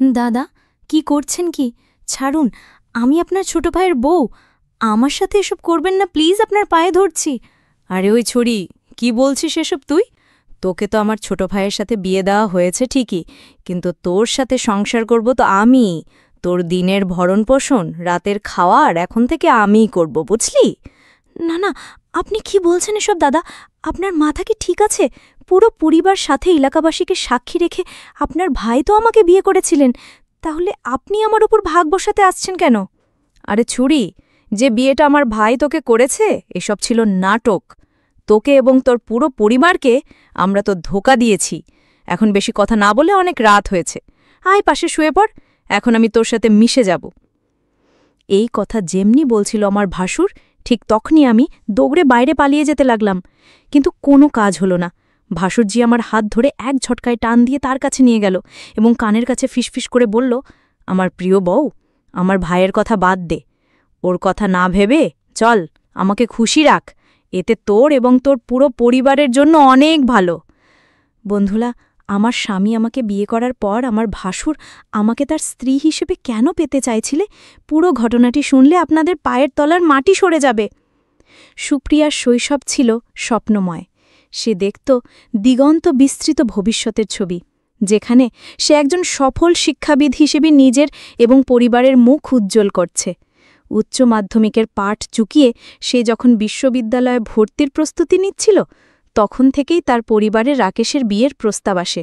দাদা, কি করছেন কি? ছাড়ুন, আমি আপনার ছোট ভাইয়ের বউ। আমার সাথে এসব করবেন না প্লিজ, আপনার পায়ে ধরছি। আরে ওই ছড়ি, কি বলছিস এসব তুই? তোকে তো আমার ছোট ভাইয়ের সাথে বিয়ে দেওয়া হয়েছে ঠিকই, কিন্তু তোর সাথে সংসার করব তো আমি। তোর দিনের ভরণ পোষণ, রাতের খাওয়ার এখন থেকে আমিই করব, বুঝলি? না না, আপনি কি বলছেন এসব দাদা? আপনার মাথা কি ঠিক আছে? পুরো পরিবার সাথে এলাকাবাসীকে সাক্ষী রেখে আপনার ভাই তো আমাকে বিয়ে করেছিলেন, তাহলে আপনি আমার উপর ভাগ বসাতে আসছেন কেন? আরে ছুরি, যে বিয়েটা আমার ভাই তোকে করেছে এসব ছিল নাটক। তোকে এবং তোর পুরো পরিবারকে আমরা তো ধোঁকা দিয়েছি। এখন বেশি কথা না বলে অনেক রাত হয়েছে, আয় পাশে শুয়ে পড়, এখন আমি তোর সাথে মিশে যাব। এই কথা যেমনি বলছিল আমার ভাসুর, ঠিক তখনই আমি দৌড়ে বাইরে পালিয়ে যেতে লাগলাম, কিন্তু কোনো কাজ হলো না। ভাসুরজি আমার হাত ধরে এক ঝটকায় টান দিয়ে তার কাছে নিয়ে গেল এবং কানের কাছে ফিসফিস করে বলল, আমার প্রিয় বউ, আমার ভাইয়ের কথা বাদ দে। ওর কথা না ভেবে চল, আমাকে খুশি রাখ, এতে তোর এবং তোর পুরো পরিবারের জন্য অনেক ভালো। বন্ধুরা, আমার স্বামী আমাকে বিয়ে করার পর আমার ভাসুর আমাকে তার স্ত্রী হিসেবে কেন পেতে চাইছিলে, পুরো ঘটনাটি শুনলে আপনাদের পায়ের তলার মাটি সরে যাবে। সুপ্রিয়ার শৈশব ছিল স্বপ্নময়। সে দেখত দিগন্ত বিস্তৃত ভবিষ্যতের ছবি, যেখানে সে একজন সফল শিক্ষাবিদ হিসেবে নিজের এবং পরিবারের মুখ উজ্জ্বল করছে। উচ্চ মাধ্যমিকের পাঠ চুকিয়ে সে যখন বিশ্ববিদ্যালয়ে ভর্তির প্রস্তুতি নিচ্ছিল, তখন থেকেই তার পরিবারে রাকেশের বিয়ের প্রস্তাব আসে।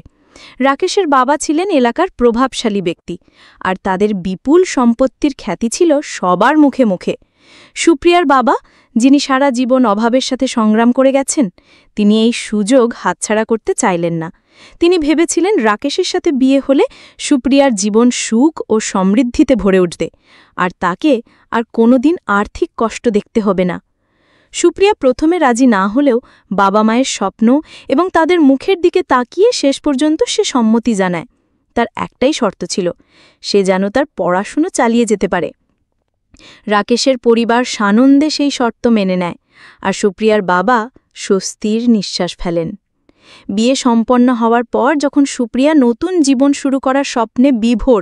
রাকেশের বাবা ছিলেন এলাকার প্রভাবশালী ব্যক্তি, আর তাদের বিপুল সম্পত্তির খ্যাতি ছিল সবার মুখে মুখে। সুপ্রিয়ার বাবা, যিনি সারা জীবন অভাবের সাথে সংগ্রাম করে গেছেন, তিনি এই সুযোগ হাতছাড়া করতে চাইলেন না। তিনি ভেবেছিলেন রাকেশের সাথে বিয়ে হলে সুপ্রিয়ার জীবন সুখ ও সমৃদ্ধিতে ভরে উঠবে, আর তাকে আর কোনোদিন আর্থিক কষ্ট দেখতে হবে না। সুপ্রিয়া প্রথমে রাজি না হলেও বাবা মায়ের স্বপ্ন এবং তাদের মুখের দিকে তাকিয়ে শেষ পর্যন্ত সে সম্মতি জানায়। তার একটাই শর্ত ছিল, সে যেন তার পড়াশুনো চালিয়ে যেতে পারে। রাকেশের পরিবার সানন্দে সেই শর্ত মেনে নেয়, আর সুপ্রিয়ার বাবা স্বস্তির নিঃশ্বাস ফেলেন। বিয়ে সম্পন্ন হওয়ার পর যখন সুপ্রিয়া নতুন জীবন শুরু করার স্বপ্নে বিভোর,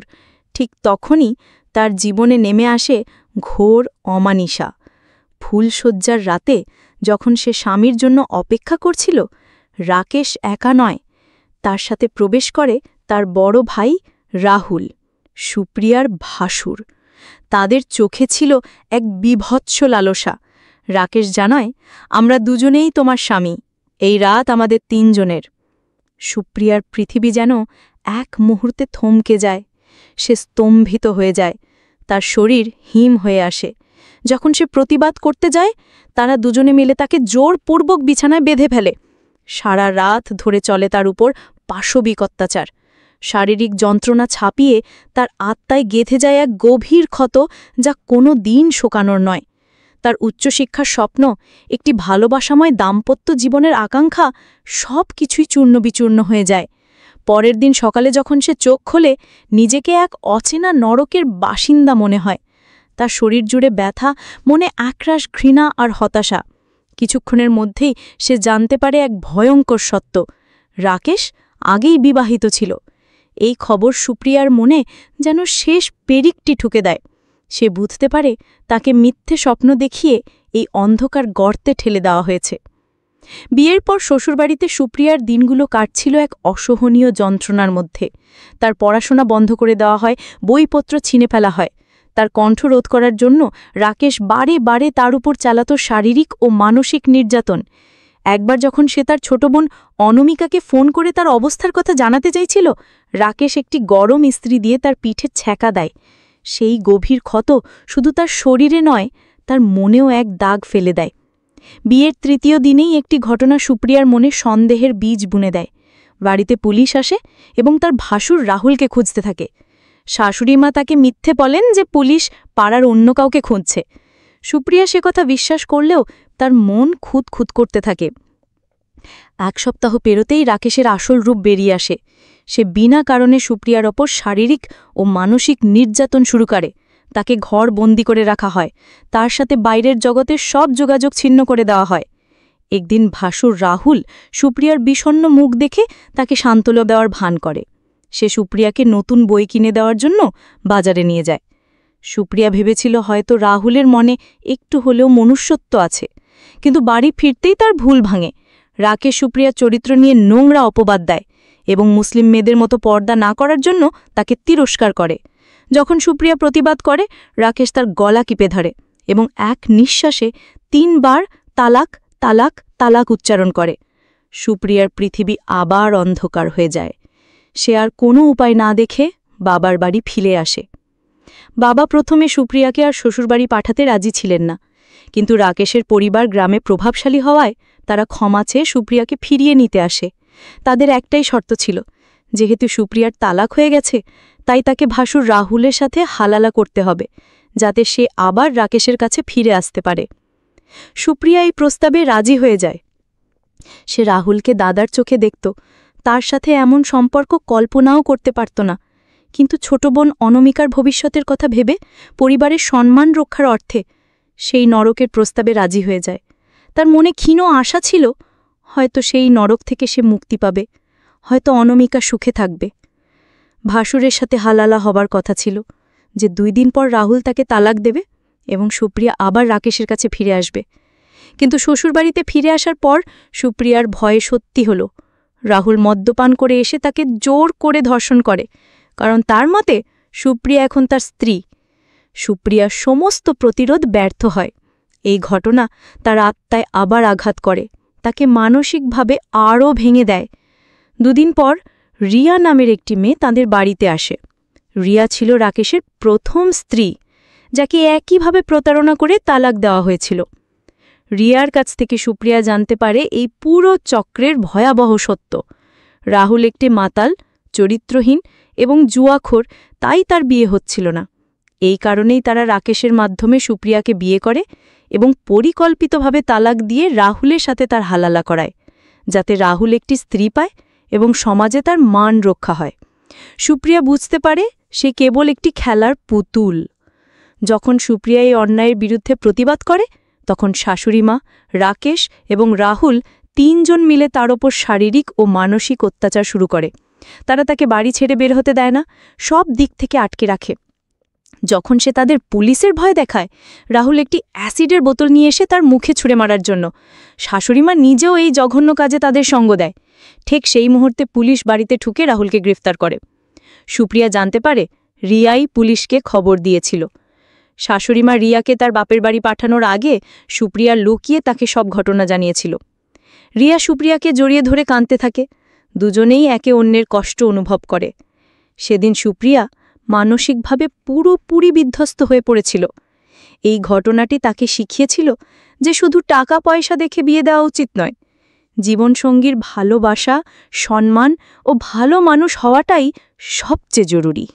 ঠিক তখনই তার জীবনে নেমে আসে ঘোর অমানিসা। ফুলশয্যার রাতে যখন সে স্বামীর জন্য অপেক্ষা করছিল, রাকেশ একা নয়, তার সাথে প্রবেশ করে তার বড় ভাই রাহুল, সুপ্রিয়ার ভাসুর। তাদের চোখে ছিল এক বিভৎস লালসা। রাকেশ জানায়, আমরা দুজনেই তোমার স্বামী, এই রাত আমাদের তিনজনের। সুপ্রিয়ার পৃথিবী যেন এক মুহূর্তে থমকে যায়। সে স্তম্ভিত হয়ে যায়, তার শরীর হিম হয়ে আসে। যখন সে প্রতিবাদ করতে যায়, তারা দুজনে মিলে তাকে জোরপূর্বক বিছানায় বেঁধে ফেলে। সারা রাত ধরে চলে তার উপর পাশবিক অত্যাচার। শারীরিক যন্ত্রণা ছাপিয়ে তার আত্মায় গেঁথে যায় এক গভীর ক্ষত, যা কোনো দিন শোকানোর নয়। তার উচ্চশিক্ষার স্বপ্ন, একটি ভালোবাসাময় দাম্পত্য জীবনের আকাঙ্ক্ষা, সব কিছুই চূর্ণবিচূর্ণ হয়ে যায়। পরের দিন সকালে যখন সে চোখ খোলে, নিজেকে এক অচেনা নরকের বাসিন্দা মনে হয়। তার শরীর জুড়ে ব্যথা, মনে একরাশ ঘৃণা আর হতাশা। কিছুক্ষণের মধ্যেই সে জানতে পারে এক ভয়ঙ্কর সত্য, রাকেশ আগেই বিবাহিত ছিল। এই খবর সুপ্রিয়ার মনে যেন শেষ পেরিকটি ঠুকে দেয়। সে বুঝতে পারে তাকে মিথ্যে স্বপ্ন দেখিয়ে এই অন্ধকার গর্তে ঠেলে দেওয়া হয়েছে। বিয়ের পর শ্বশুরবাড়িতে সুপ্রিয়ার দিনগুলো কাটছিল এক অসহনীয় যন্ত্রণার মধ্যে। তার পড়াশোনা বন্ধ করে দেওয়া হয়, বইপত্র ছিনে ফেলা হয়। তার কণ্ঠ রোধ করার জন্য রাকেশ বারে বারে তার উপর চালাত শারীরিক ও মানসিক নির্যাতন। একবার যখন সে তার ছোট বোন অনমিকাকে ফোন করে তার অবস্থার কথা জানাতে চাইছিল, রাকেশ একটি গরম ইস্ত্রি দিয়ে তার পিঠে ছ্যাঁকা দেয়। সেই গভীর ক্ষত শুধু তার শরীরে নয়, তার মনেও এক দাগ ফেলে দেয়। বিয়ের তৃতীয় দিনেই একটি ঘটনা সুপ্রিয়ার মনে সন্দেহের বীজ বুনে দেয়। বাড়িতে পুলিশ আসে এবং তার ভাসুর রাহুলকে খুঁজতে থাকে। শাশুড়িমা তাকে মিথ্যে বলেন যে পুলিশ পাড়ার অন্য কাউকে খুঁজছে। সুপ্রিয়া সে কথা বিশ্বাস করলেও তার মন খুঁত খুঁত করতে থাকে। এক সপ্তাহ পেরোতেই রাকেশের আসল রূপ বেরিয়ে আসে। সে বিনা কারণে সুপ্রিয়ার ওপর শারীরিক ও মানসিক নির্যাতন শুরু করে। তাকে ঘর বন্দি করে রাখা হয়, তার সাথে বাইরের জগতের সব যোগাযোগ ছিন্ন করে দেওয়া হয়। একদিন ভাসুর রাহুল সুপ্রিয়ার বিষণ্ণ মুখ দেখে তাকে সান্ত্বনা দেওয়ার ভান করে। সে সুপ্রিয়াকে নতুন বই কিনে দেওয়ার জন্য বাজারে নিয়ে যায়। সুপ্রিয়া ভেবেছিল হয়তো রাহুলের মনে একটু হলেও মনুষ্যত্ব আছে, কিন্তু বাড়ি ফিরতেই তার ভুল ভাঙে। রাকেশ সুপ্রিয়ার চরিত্র নিয়ে নোংরা অপবাদ দেয় এবং মুসলিম মেয়েদের মতো পর্দা না করার জন্য তাকে তিরস্কার করে। যখন সুপ্রিয়া প্রতিবাদ করে, রাকেশ তার গলা টিপে ধরে এবং এক নিঃশ্বাসে 3 বার তালাক তালাক তালাক উচ্চারণ করে। সুপ্রিয়ার পৃথিবী আবার অন্ধকার হয়ে যায়। সে আর কোনো উপায় না দেখে বাবার বাড়ি ফিরে আসে। বাবা প্রথমে সুপ্রিয়াকে আর শ্বশুরবাড়ি পাঠাতে রাজি ছিলেন না, কিন্তু রাকেশের পরিবার গ্রামে প্রভাবশালী হওয়ায় তারা ক্ষমা চেয়ে সুপ্রিয়াকে ফিরিয়ে নিতে আসে। তাদের একটাই শর্ত ছিল, যেহেতু সুপ্রিয়ার তালাক হয়ে গেছে, তাই তাকে ভাসুর রাহুলের সাথে হালালা করতে হবে, যাতে সে আবার রাকেশের কাছে ফিরে আসতে পারে। সুপ্রিয়া এই প্রস্তাবে রাজি হয়ে যায়। সে রাহুলকে দাদার চোখে দেখত, তার সাথে এমন সম্পর্ক কল্পনাও করতে পারত না, কিন্তু ছোট বোন অনমিকার ভবিষ্যতের কথা ভেবে পরিবারের সম্মান রক্ষার অর্থে সেই নরকের প্রস্তাবে রাজি হয়ে যায়। তার মনে ক্ষীণ আশা ছিল, হয়তো সেই নরক থেকে সে মুক্তি পাবে, হয়তো অনমিকা সুখে থাকবে। ভাসুরের সাথে হালালা হবার কথা ছিল যে 2 দিন পর রাহুল তাকে তালাক দেবে এবং সুপ্রিয়া আবার রাকেশের কাছে ফিরে আসবে। কিন্তু শ্বশুরবাড়িতে ফিরে আসার পর সুপ্রিয়ার ভয়ে সত্যি হল। রাহুল মদ্যপান করে এসে তাকে জোর করে ধর্ষণ করে, কারণ তার মতে সুপ্রিয়া এখন তার স্ত্রী। সুপ্রিয়ার সমস্ত প্রতিরোধ ব্যর্থ হয়। এই ঘটনা তার আত্মায় আবার আঘাত করে, তাকে মানসিকভাবে আরও ভেঙে দেয়। 2 দিন পর রিয়া নামের একটি মেয়ে তাদের বাড়িতে আসে। রিয়া ছিল রাকেশের প্রথম স্ত্রী, যাকে একইভাবে প্রতারণা করে তালাক দেওয়া হয়েছিল। রিয়ার কাছ থেকে সুপ্রিয়া জানতে পারে এই পুরো চক্রের ভয়াবহ সত্য। রাহুল একটি মাতাল, চরিত্রহীন এবং জুয়াখোর, তাই তার বিয়ে হচ্ছিল না। এই কারণেই তারা রাকেশের মাধ্যমে সুপ্রিয়াকে বিয়ে করে এবং পরিকল্পিতভাবে তালাক দিয়ে রাহুলের সাথে তার হালালা করায়, যাতে রাহুল একটি স্ত্রী পায় এবং সমাজে তার মান রক্ষা হয়। সুপ্রিয়া বুঝতে পারে সে কেবল একটি খেলার পুতুল। যখন সুপ্রিয়া এই অন্যায়ের বিরুদ্ধে প্রতিবাদ করে, তখন শাশুড়িমা, রাকেশ এবং রাহুল 3 জন মিলে তার ওপর শারীরিক ও মানসিক অত্যাচার শুরু করে। তারা তাকে বাড়ি ছেড়ে বের হতে দেয় না, সব দিক থেকে আটকে রাখে। যখন সে তাদের পুলিশের ভয় দেখায়, রাহুল একটি অ্যাসিডের বোতল নিয়ে এসে তার মুখে ছুঁড়ে মারার জন্য। শাশুড়িমা নিজেও এই জঘন্য কাজে তাদের সঙ্গ দেয়। ঠিক সেই মুহূর্তে পুলিশ বাড়িতে ঢুকে রাহুলকে গ্রেফতার করে। সুপ্রিয়া জানতে পারে রিয়াই পুলিশকে খবর দিয়েছিল। শাশুড়িমা রিয়াকে তার বাপের বাড়ি পাঠানোর আগে সুপ্রিয়া লুকিয়ে তাকে সব ঘটনা জানিয়েছিল। রিয়া সুপ্রিয়াকে জড়িয়ে ধরে কাঁদতে থাকে। দুজনেই একে অন্যের কষ্ট অনুভব করে। সেদিন সুপ্রিয়া মানসিকভাবে পুরোপুরি বিধ্বস্ত হয়ে পড়েছিল। এই ঘটনাটি তাকে শিখিয়েছিল যে শুধু টাকা পয়সা দেখে বিয়ে দেওয়া উচিত নয়, জীবনসঙ্গীর ভালোবাসা, সম্মান ও ভালো মানুষ হওয়াটাই সবচেয়ে জরুরি।